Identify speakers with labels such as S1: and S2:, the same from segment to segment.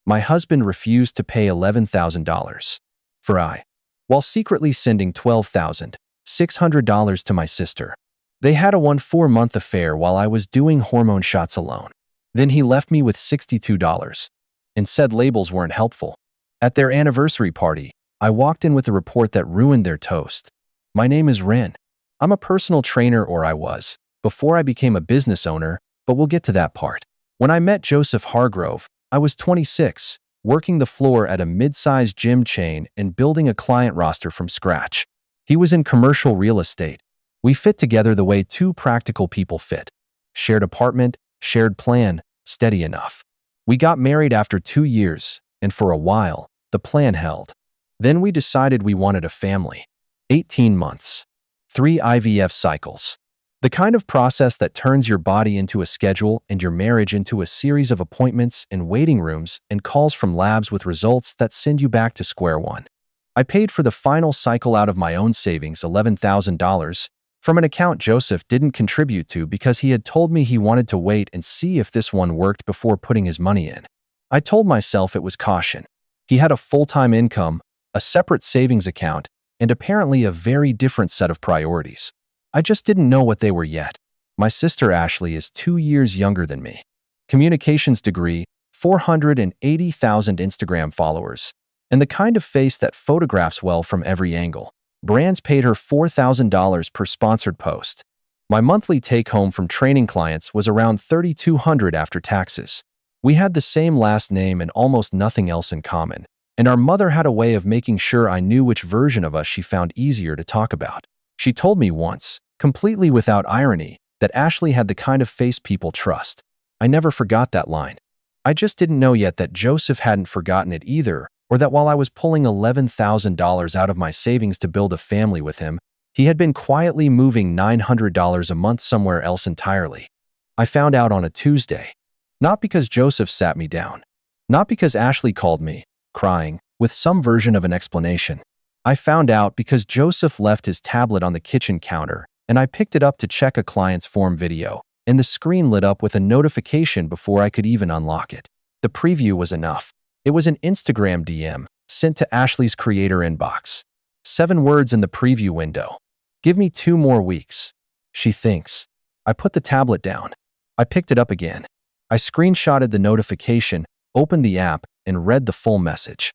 S1: My husband refused to pay $11,000 for I, while secretly sending $12,600 to my sister. They had a 4-month affair while I was doing hormone shots alone. Then he left me with $62 and said labels weren't helpful. At their anniversary party, I walked in with a report that ruined their toast. My name is Ren. I'm a personal trainer, or I was, before I became a business owner, but we'll get to that part. When I met Joseph Hargrove, I was 26, working the floor at a mid-sized gym chain and building a client roster from scratch. He was in commercial real estate. We fit together the way two practical people fit. Shared apartment, shared plan, steady enough. We got married after 2 years, and for a while, the plan held. Then we decided we wanted a family. 18 months. 3 IVF cycles. The kind of process that turns your body into a schedule and your marriage into a series of appointments and waiting rooms and calls from labs with results that send you back to square one. I paid for the final cycle out of my own savings, $11,000, from an account Joseph didn't contribute to because he had told me he wanted to wait and see if this one worked before putting his money in. I told myself it was caution. He had a full-time income, a separate savings account, and apparently a very different set of priorities. I just didn't know what they were yet. My sister Ashley is 2 years younger than me. Communications degree, 480,000 Instagram followers, and the kind of face that photographs well from every angle. Brands paid her $4,000 per sponsored post. My monthly take-home from training clients was around $3,200 after taxes. We had the same last name and almost nothing else in common, and our mother had a way of making sure I knew which version of us she found easier to talk about. She told me once, completely without irony, that Ashley had the kind of face people trust. I never forgot that line. I just didn't know yet that Joseph hadn't forgotten it either, or that while I was pulling $11,000 out of my savings to build a family with him, he had been quietly moving $900 a month somewhere else entirely. I found out on a Tuesday. Not because Joseph sat me down. Not because Ashley called me, crying, with some version of an explanation. I found out because Joseph left his tablet on the kitchen counter, and I picked it up to check a client's form video, and the screen lit up with a notification before I could even unlock it. The preview was enough. It was an Instagram DM sent to Ashley's creator inbox. 7 words in the preview window. Give me 2 more weeks. She thinks. I put the tablet down. I picked it up again. I screenshotted the notification, opened the app, and read the full message.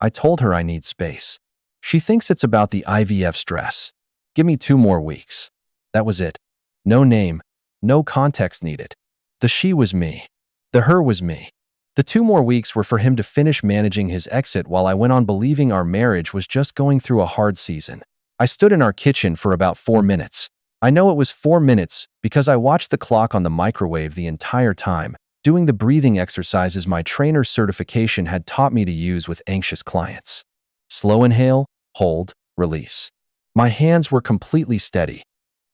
S1: I told her I need space. She thinks it's about the IVF stress. Give me 2 more weeks. That was it. No name, no context needed. The she was me. The her was me. The 2 more weeks were for him to finish managing his exit while I went on believing our marriage was just going through a hard season. I stood in our kitchen for about 4 minutes. I know it was 4 minutes because I watched the clock on the microwave the entire time, doing the breathing exercises my trainer certification had taught me to use with anxious clients. Slow inhale, hold, release. My hands were completely steady.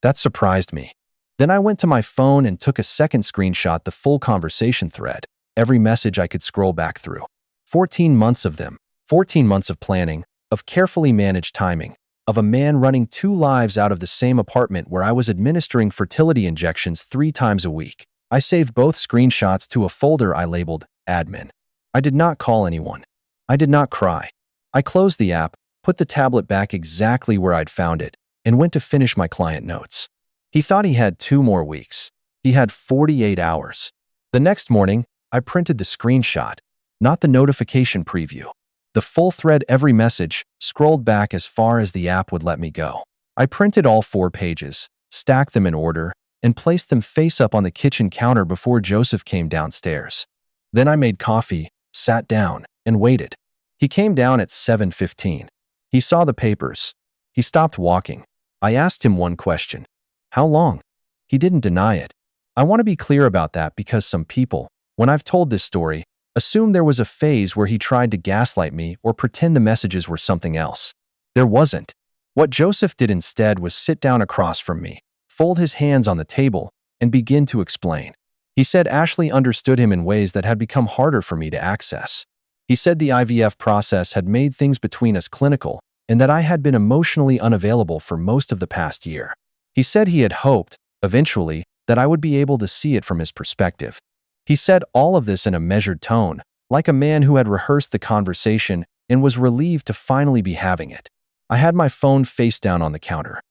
S1: That surprised me. Then I went to my phone and took a second screenshot, the full conversation thread, every message I could scroll back through. 14 months of them. 14 months of planning, of carefully managed timing, of a man running 2 lives out of the same apartment where I was administering fertility injections 3 times a week. I saved both screenshots to a folder I labeled admin. I did not call anyone. I did not cry. I closed the app, put the tablet back exactly where I'd found it, and went to finish my client notes. He thought he had 2 more weeks. He had 48 hours. The next morning, I printed the screenshot, not the notification preview. The full thread, every message, scrolled back as far as the app would let me go. I printed all 4 pages, stacked them in order, and placed them face up on the kitchen counter before Joseph came downstairs. Then I made coffee, sat down, and waited. He came down at 7:15. He saw the papers. He stopped walking. I asked him one question. How long? He didn't deny it. I want to be clear about that because some people, when I've told this story, assume there was a phase where he tried to gaslight me or pretend the messages were something else. There wasn't. What Joseph did instead was sit down across from me, fold his hands on the table, and begin to explain. He said Ashley understood him in ways that had become harder for me to access. He said the IVF process had made things between us clinical, and that I had been emotionally unavailable for most of the past year. He said he had hoped, eventually, that I would be able to see it from his perspective. He said all of this in a measured tone, like a man who had rehearsed the conversation and was relieved to finally be having it. I had my phone face down on the counter.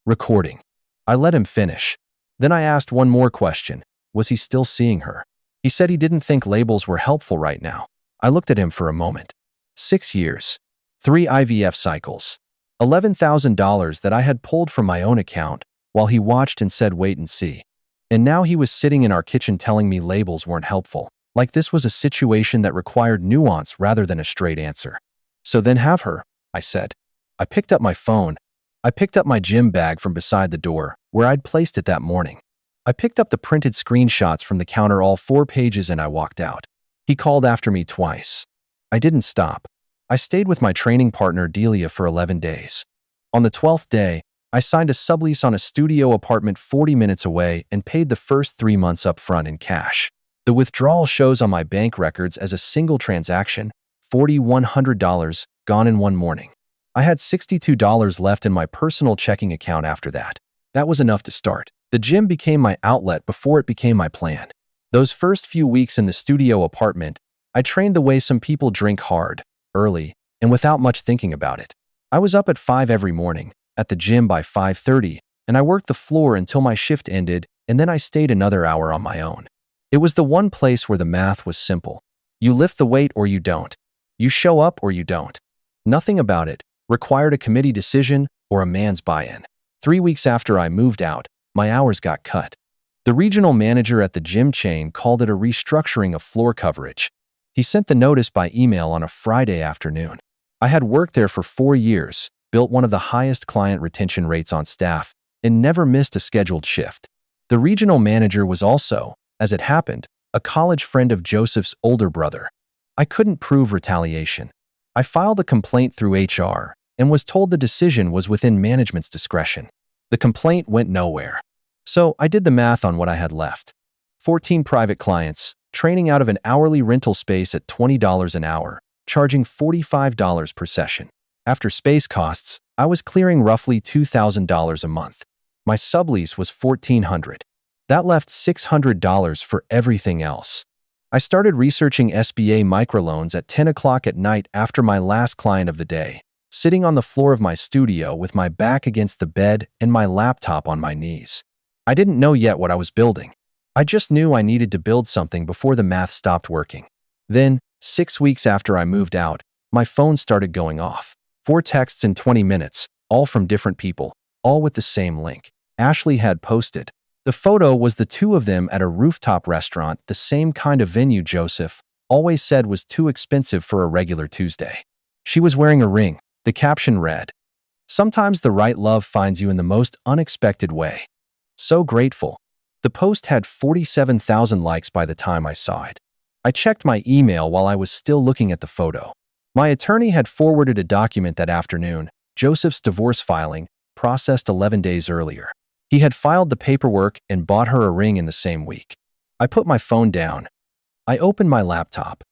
S1: Recording. I let him finish. Then I asked one more question. Was he still seeing her? He said he didn't think labels were helpful right now. I looked at him for a moment. 6 years. 3 IVF cycles. $11,000 that I had pulled from my own account while he watched and said wait and see. And now he was sitting in our kitchen telling me labels weren't helpful, like this was a situation that required nuance rather than a straight answer. So then have her, I said. I picked up my phone. I picked up my gym bag from beside the door, where I'd placed it that morning. I picked up the printed screenshots from the counter, all 4 pages, and I walked out. He called after me twice. I didn't stop. I stayed with my training partner Delia for 11 days. On the 12th day, I signed a sublease on a studio apartment 40 minutes away and paid the first 3 months up front in cash. The withdrawal shows on my bank records as a single transaction, $4,100 gone in one morning. I had $62 left in my personal checking account after that. That was enough to start. The gym became my outlet before it became my plan. Those first few weeks in the studio apartment, I trained the way some people drink hard, early, and without much thinking about it. I was up at 5 every morning, at the gym by 5:30, and I worked the floor until my shift ended, and then I stayed another hour on my own. It was the one place where the math was simple. You lift the weight or you don't. You show up or you don't. Nothing about it required a committee decision or a man's buy-in. 3 weeks after I moved out, my hours got cut. The regional manager at the gym chain called it a restructuring of floor coverage. He sent the notice by email on a Friday afternoon. I had worked there for 4 years, built one of the highest client retention rates on staff, and never missed a scheduled shift. The regional manager was also, as it happened, a college friend of Joseph's older brother. I couldn't prove retaliation. I filed a complaint through HR and was told the decision was within management's discretion. The complaint went nowhere. So I did the math on what I had left. 14 private clients, training out of an hourly rental space at $20 an hour, charging $45 per session. After space costs, I was clearing roughly $2,000 a month. My sublease was $1,400. That left $600 for everything else. I started researching SBA microloans at 10 o'clock at night after my last client of the day, sitting on the floor of my studio with my back against the bed and my laptop on my knees. I didn't know yet what I was building. I just knew I needed to build something before the math stopped working. Then, 6 weeks after I moved out, my phone started going off. 4 texts in 20 minutes, all from different people, all with the same link. Ashley had posted. The photo was the 2 of them at a rooftop restaurant, the same kind of venue Joseph always said was too expensive for a regular Tuesday. She was wearing a ring. The caption read, "Sometimes the right love finds you in the most unexpected way. So grateful." The post had 47,000 likes by the time I saw it. I checked my email while I was still looking at the photo. My attorney had forwarded a document that afternoon, Joseph's divorce filing, processed 11 days earlier. He had filed the paperwork and bought her a ring in the same week. I put my phone down. I opened my laptop.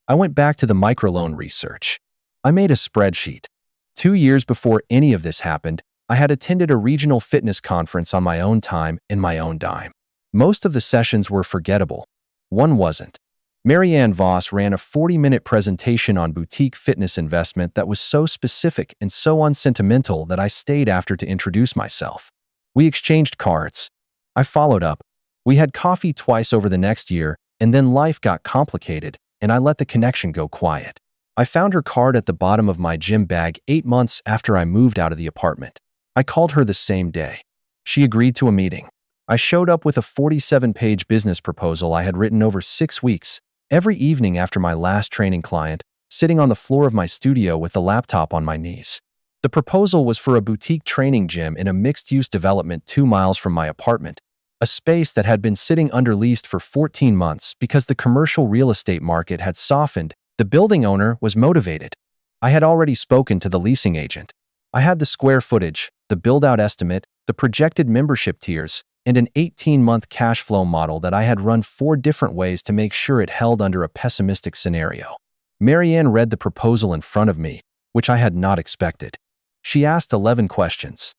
S1: I went back to the microloan research. I made a spreadsheet. 2 years before any of this happened, I had attended a regional fitness conference on my own time in my own dime. Most of the sessions were forgettable. One wasn't. Marianne Voss ran a 40-minute presentation on boutique fitness investment that was so specific and so unsentimental that I stayed after to introduce myself. We exchanged cards. I followed up. We had coffee twice over the next year, and then life got complicated, and I let the connection go quiet. I found her card at the bottom of my gym bag 8 months after I moved out of the apartment. I called her the same day. She agreed to a meeting. I showed up with a 47-page business proposal I had written over 6 weeks, every evening after my last training client, sitting on the floor of my studio with the laptop on my knees. The proposal was for a boutique training gym in a mixed-use development 2 miles from my apartment, a space that had been sitting underleased for 14 months because the commercial real estate market had softened. The building owner was motivated. I had already spoken to the leasing agent. I had the square footage, the build-out estimate, the projected membership tiers, and an 18-month cash flow model that I had run 4 different ways to make sure it held under a pessimistic scenario. Marianne read the proposal in front of me, which I had not expected. She asked 11 questions.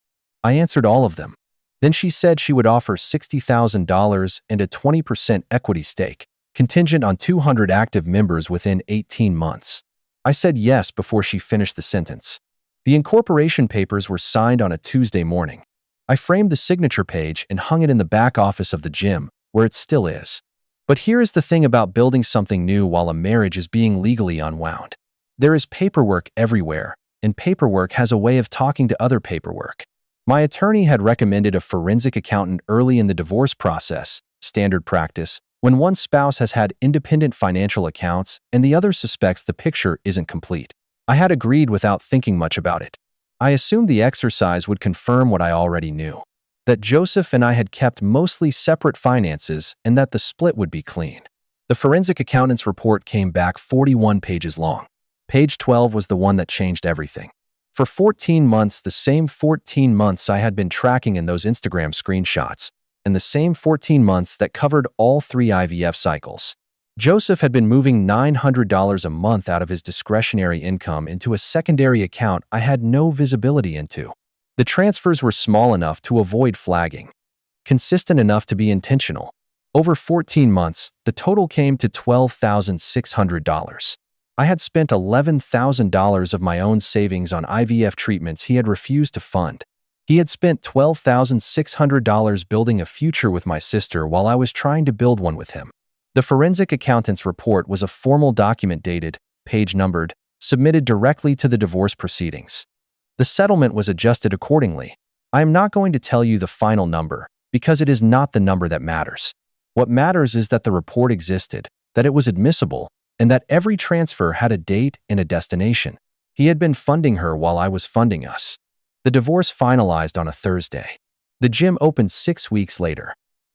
S1: I answered all of them. Then she said she would offer $60,000 and a 20% equity stake, contingent on 200 active members within 18 months. I said yes before she finished the sentence. The incorporation papers were signed on a Tuesday morning. I framed the signature page and hung it in the back office of the gym, where it still is. But here is the thing about building something new while a marriage is being legally unwound. There is paperwork everywhere, and paperwork has a way of talking to other paperwork. My attorney had recommended a forensic accountant early in the divorce process, standard practice, when one spouse has had independent financial accounts and the other suspects the picture isn't complete. I had agreed without thinking much about it. I assumed the exercise would confirm what I already knew, that Joseph and I had kept mostly separate finances and that the split would be clean. The forensic accountant's report came back 41 pages long. Page 12 was the one that changed everything. For 14 months, the same 14 months I had been tracking in those Instagram screenshots, and the same 14 months that covered all 3 IVF cycles. Joseph had been moving $900 a month out of his discretionary income into a secondary account I had no visibility into. The transfers were small enough to avoid flagging, consistent enough to be intentional. Over 14 months, the total came to $12,600. I had spent $11,000 of my own savings on IVF treatments he had refused to fund. He had spent $12,600 building a future with my sister while I was trying to build one with him. The forensic accountant's report was a formal document dated, page numbered, submitted directly to the divorce proceedings. The settlement was adjusted accordingly. I am not going to tell you the final number, because it is not the number that matters. What matters is that the report existed, that it was admissible, and that every transfer had a date and a destination. He had been funding her while I was funding us. The divorce finalized on a Thursday. The gym opened 6 weeks later.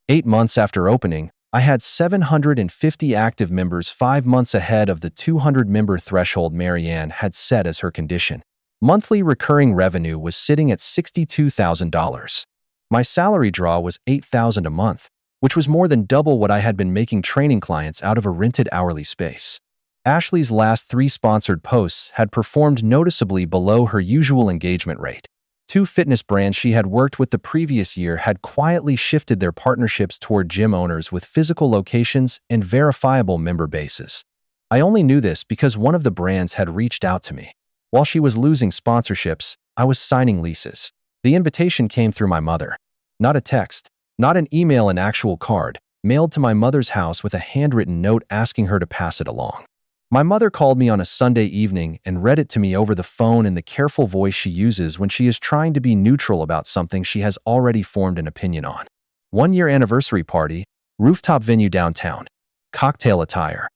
S1: 8 months after opening, I had 750 active members 5 months ahead of the 200-member threshold Marianne had set as her condition. Monthly recurring revenue was sitting at $62,000. My salary draw was $8,000 a month, which was more than double what I had been making training clients out of a rented hourly space. Ashley's last 3 sponsored posts had performed noticeably below her usual engagement rate. 2 fitness brands she had worked with the previous year had quietly shifted their partnerships toward gym owners with physical locations and verifiable member bases. I only knew this because one of the brands had reached out to me. While she was losing sponsorships, I was signing leases. The invitation came through my mother. Not a text, not an email, an actual card, mailed to my mother's house with a handwritten note asking her to pass it along. My mother called me on a Sunday evening and read it to me over the phone in the careful voice she uses when she is trying to be neutral about something she has already formed an opinion on. 1-year anniversary party, rooftop venue downtown, cocktail attire,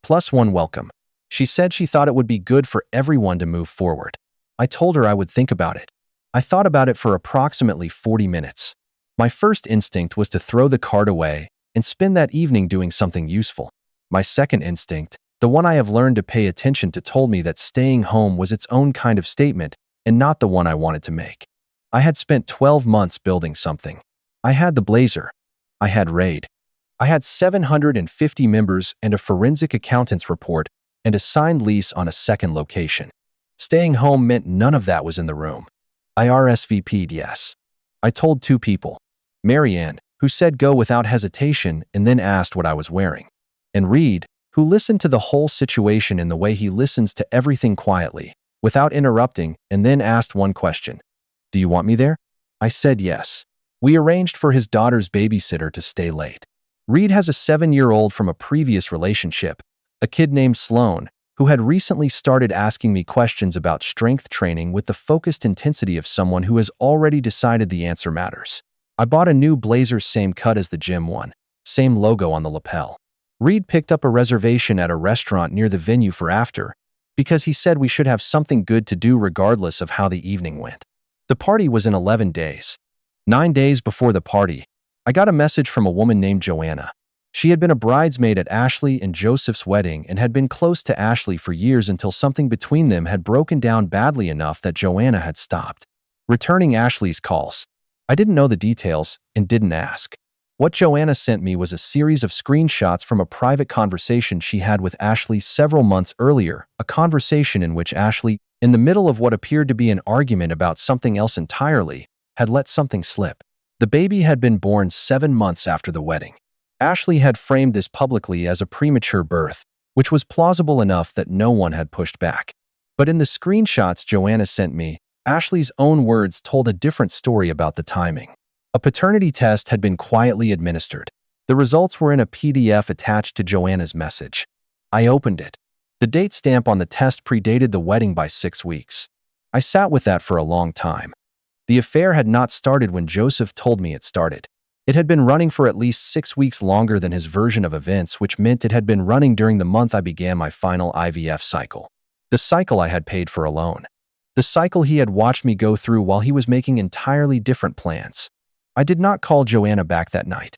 S1: +1 welcome. She said she thought it would be good for everyone to move forward. I told her I would think about it. I thought about it for approximately 40 minutes. My first instinct was to throw the card away and spend that evening doing something useful. My second instinct, the one I have learned to pay attention to, told me that staying home was its own kind of statement and not the one I wanted to make. I had spent 12 months building something. I had the blazer. I had Raid. I had 750 members and a forensic accountant's report and a signed lease on a second location. Staying home meant none of that was in the room. I RSVP'd yes. I told 2 people. Marianne, who said go without hesitation and then asked what I was wearing. And Reed, who listened to the whole situation in the way he listens to everything quietly, without interrupting, and then asked one question. Do you want me there? I said yes. We arranged for his daughter's babysitter to stay late. Reed has a 7-year-old from a previous relationship, a kid named Sloan, who had recently started asking me questions about strength training with the focused intensity of someone who has already decided the answer matters. I bought a new blazer, same cut as the gym one, same logo on the lapel. Reed picked up a reservation at a restaurant near the venue for after, because he said we should have something good to do regardless of how the evening went. The party was in 11 days. 9 days before the party, I got a message from a woman named Joanna. She had been a bridesmaid at Ashley and Joseph's wedding and had been close to Ashley for years until something between them had broken down badly enough that Joanna had stopped returning Ashley's calls. I didn't know the details and didn't ask. What Joanna sent me was a series of screenshots from a private conversation she had with Ashley several months earlier, a conversation in which Ashley, in the middle of what appeared to be an argument about something else entirely, had let something slip. The baby had been born 7 months after the wedding. Ashley had framed this publicly as a premature birth, which was plausible enough that no one had pushed back. But in the screenshots Joanna sent me, Ashley's own words told a different story about the timing. A paternity test had been quietly administered. The results were in a PDF attached to Joanna's message. I opened it. The date stamp on the test predated the wedding by 6 weeks. I sat with that for a long time. The affair had not started when Joseph told me it started. It had been running for at least 6 weeks longer than his version of events, which meant it had been running during the month I began my final IVF cycle. The cycle I had paid for alone. The cycle he had watched me go through while he was making entirely different plans. I did not call Joanna back that night.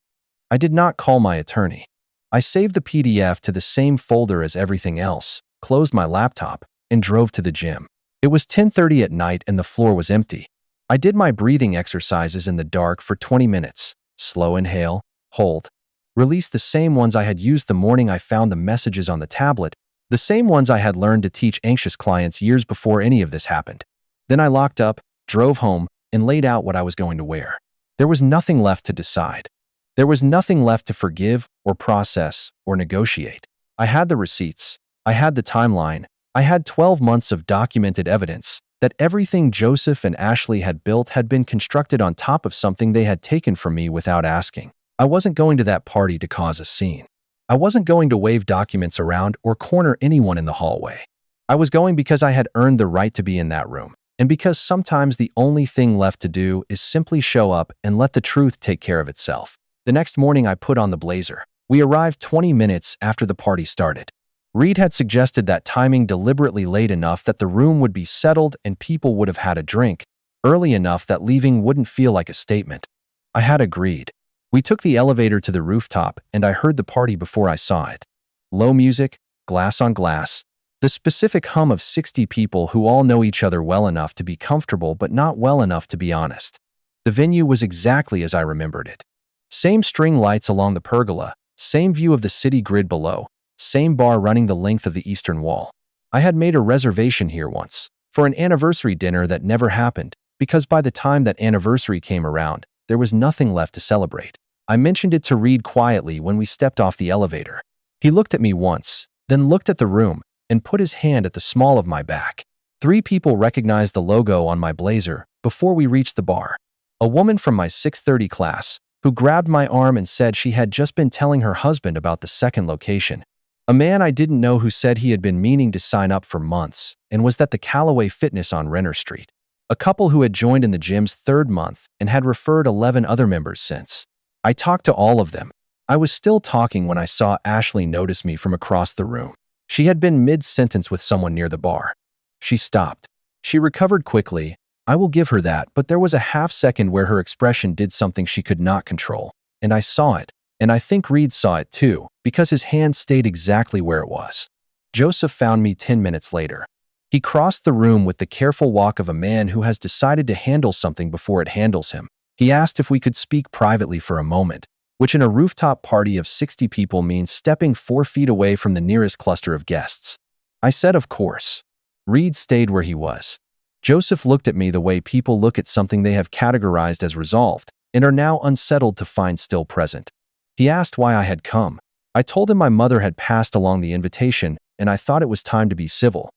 S1: I did not call my attorney. I saved the PDF to the same folder as everything else, closed my laptop, and drove to the gym. It was 10:30 at night and the floor was empty. I did my breathing exercises in the dark for 20 minutes. Slow inhale, hold, release, the same ones I had used the morning I found the messages on the tablet, the same ones I had learned to teach anxious clients years before any of this happened. Then I locked up, drove home, and laid out what I was going to wear. There was nothing left to decide. There was nothing left to forgive or process or negotiate. I had the receipts. I had the timeline. I had 12 months of documented evidence that everything Joseph and Ashley had built had been constructed on top of something they had taken from me without asking. I wasn't going to that party to cause a scene. I wasn't going to wave documents around or corner anyone in the hallway. I was going because I had earned the right to be in that room, and because sometimes the only thing left to do is simply show up and let the truth take care of itself. The next morning I put on the blazer. We arrived 20 minutes after the party started. Reed had suggested that timing deliberately late enough that the room would be settled and people would have had a drink, early enough that leaving wouldn't feel like a statement. I had agreed. We took the elevator to the rooftop and I heard the party before I saw it. Low music, glass on glass, the specific hum of 60 people who all know each other well enough to be comfortable but not well enough to be honest. The venue was exactly as I remembered it. Same string lights along the pergola, same view of the city grid below, same bar running the length of the eastern wall. I had made a reservation here once, for an anniversary dinner that never happened, because by the time that anniversary came around, there was nothing left to celebrate. I mentioned it to Reed quietly when we stepped off the elevator. He looked at me once, then looked at the room, and put his hand at the small of my back. 3 people recognized the logo on my blazer before we reached the bar. A woman from my 6:30 class, who grabbed my arm and said she had just been telling her husband about the second location. A man I didn't know who said he had been meaning to sign up for months and was at the Callaway Fitness on Renner Street. A couple who had joined in the gym's 3rd month and had referred 11 other members since. I talked to all of them. I was still talking when I saw Ashley notice me from across the room. She had been mid-sentence with someone near the bar. She stopped. She recovered quickly. I will give her that, but there was a half second where her expression did something she could not control, and I saw it. And I think Reed saw it too, because his hand stayed exactly where it was. Joseph found me 10 minutes later. He crossed the room with the careful walk of a man who has decided to handle something before it handles him. He asked if we could speak privately for a moment, which in a rooftop party of 60 people means stepping 4 feet away from the nearest cluster of guests. I said of course. Reed stayed where he was. Joseph looked at me the way people look at something they have categorized as resolved and are now unsettled to find still present. He asked why I had come. I told him my mother had passed along the invitation, and I thought it was time to be civil.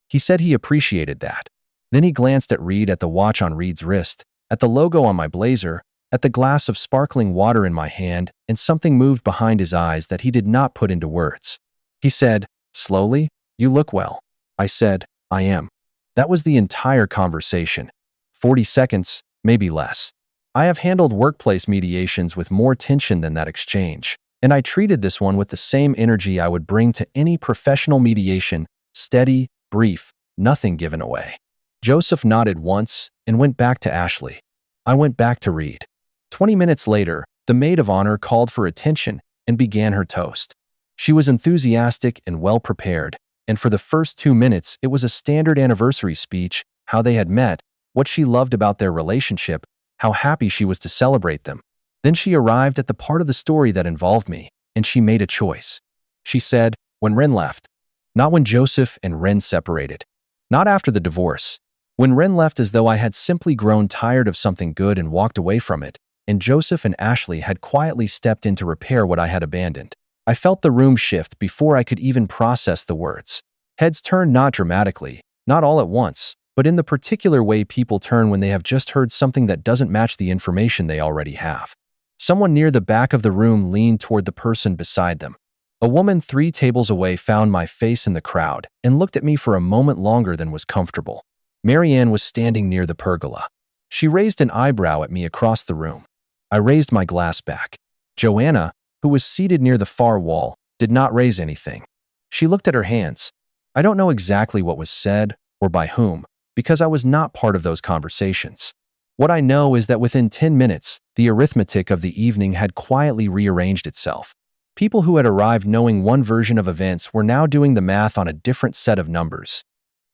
S1: He said he appreciated that. Then he glanced at Reed, at the watch on Reed's wrist, at the logo on my blazer, at the glass of sparkling water in my hand, and something moved behind his eyes that he did not put into words. He said, slowly, "You look well." I said, "I am." That was the entire conversation. 40 seconds, maybe less. I have handled workplace mediations with more tension than that exchange, and I treated this one with the same energy I would bring to any professional mediation, steady, brief, nothing given away. Joseph nodded once and went back to Ashley. I went back to Reed. 20 minutes later, the maid of honor called for attention and began her toast. She was enthusiastic and well-prepared, and for the first 2 minutes it was a standard anniversary speech, how they had met, what she loved about their relationship, how happy she was to celebrate them. Then she arrived at the part of the story that involved me, and she made a choice. She said, when Ren left. Not when Joseph and Ren separated. Not after the divorce. When Ren left, as though I had simply grown tired of something good and walked away from it, and Joseph and Ashley had quietly stepped in to repair what I had abandoned. I felt the room shift before I could even process the words. Heads turned not dramatically, not all at once, but in the particular way people turn when they have just heard something that doesn't match the information they already have. Someone near the back of the room leaned toward the person beside them. A woman 3 tables away found my face in the crowd and looked at me for a moment longer than was comfortable. Marianne was standing near the pergola. She raised an eyebrow at me across the room. I raised my glass back. Joanna, who was seated near the far wall, did not raise anything. She looked at her hands. I don't know exactly what was said or by whom, because I was not part of those conversations. What I know is that within 10 minutes, the arithmetic of the evening had quietly rearranged itself. People who had arrived knowing one version of events were now doing the math on a different set of numbers.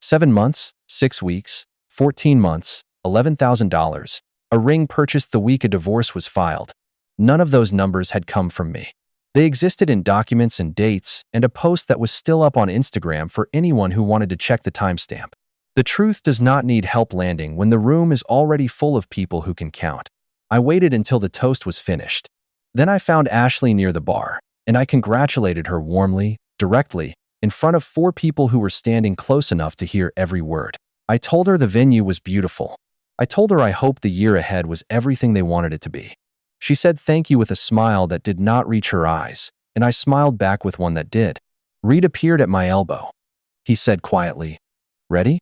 S1: 7 months, 6 weeks, 14 months, $11,000. A ring purchased the week a divorce was filed. None of those numbers had come from me. They existed in documents and dates and a post that was still up on Instagram for anyone who wanted to check the timestamp. The truth does not need help landing when the room is already full of people who can count. I waited until the toast was finished. Then I found Ashley near the bar, and I congratulated her warmly, directly, in front of 4 people who were standing close enough to hear every word. I told her the venue was beautiful. I told her I hoped the year ahead was everything they wanted it to be. She said thank you with a smile that did not reach her eyes, and I smiled back with one that did. Reed appeared at my elbow. He said quietly, "Ready?"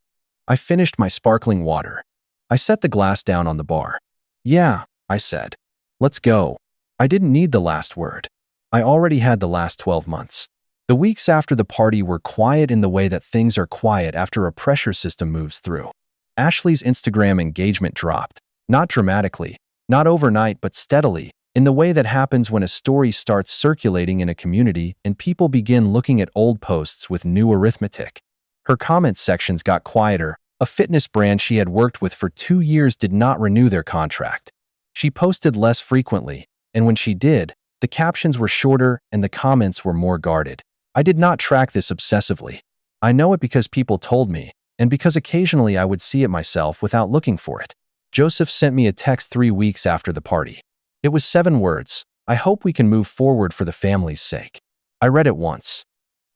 S1: I finished my sparkling water. I set the glass down on the bar. "Yeah," I said. "Let's go." I didn't need the last word. I already had the last 12 months. The weeks after the party were quiet in the way that things are quiet after a pressure system moves through. Ashley's Instagram engagement dropped, not dramatically, not overnight, but steadily, in the way that happens when a story starts circulating in a community and people begin looking at old posts with new arithmetic. Her comment sections got quieter. A fitness brand she had worked with for 2 years did not renew their contract. She posted less frequently, and when she did, the captions were shorter and the comments were more guarded. I did not track this obsessively. I know it because people told me, and because occasionally I would see it myself without looking for it. Joseph sent me a text 3 weeks after the party. It was 7 words. "I hope we can move forward for the family's sake." I read it once.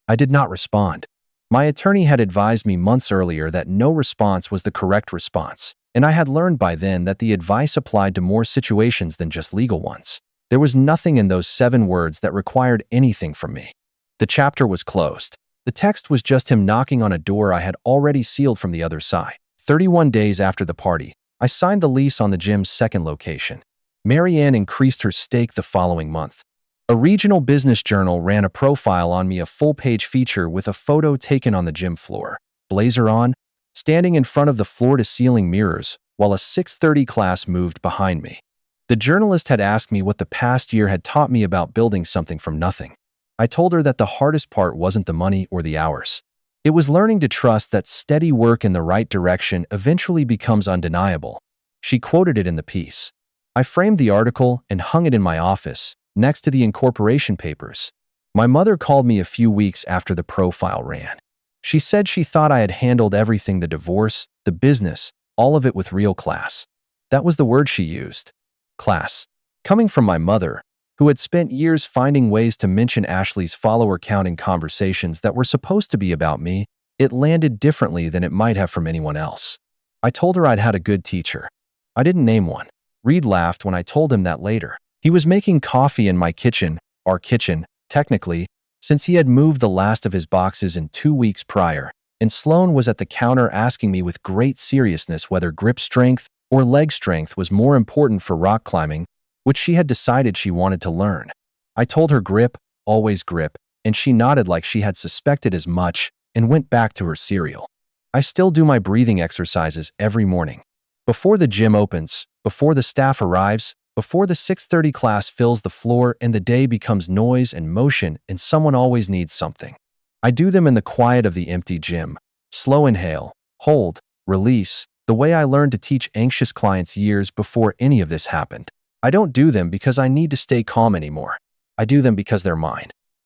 S1: I did not respond. My attorney had advised me months earlier that no response was the correct response, and I had learned by then that the advice applied to more situations than just legal ones. There was nothing in those 7 words that required anything from me. The chapter was closed. The text was just him knocking on a door I had already sealed from the other side. 31 days after the party, I signed the lease on the gym's second location. Marianne increased her stake the following month. A regional business journal ran a profile on me, a full-page feature with a photo taken on the gym floor, blazer on, standing in front of the floor-to-ceiling mirrors, while a 6:30 class moved behind me. The journalist had asked me what the past year had taught me about building something from nothing. I told her that the hardest part wasn't the money or the hours. It was learning to trust that steady work in the right direction eventually becomes undeniable. She quoted it in the piece. I framed the article and hung it in my office, next to the incorporation papers. My mother called me a few weeks after the profile ran. She said she thought I had handled everything, the divorce, the business, all of it with real class. That was the word she used. Class. Coming from my mother, who had spent years finding ways to mention Ashley's follower count in conversations that were supposed to be about me, it landed differently than it might have from anyone else. I told her I'd had a good teacher. I didn't name one. Reed laughed when I told him that later. He was making coffee in my kitchen, our kitchen, technically, since he had moved the last of his boxes in 2 weeks prior, and Sloane was at the counter asking me with great seriousness whether grip strength or leg strength was more important for rock climbing, which she had decided she wanted to learn. I told her grip, always grip, and she nodded like she had suspected as much and went back to her cereal. I still do my breathing exercises every morning. Before the gym opens, before the staff arrives, before the 6:30 class fills the floor and the day becomes noise and motion and someone always needs something. I do them in the quiet of the empty gym. Slow inhale, hold, release, the way I learned to teach anxious clients years before any of this happened. I don't do them because I need to stay calm anymore. I do them because they're mine.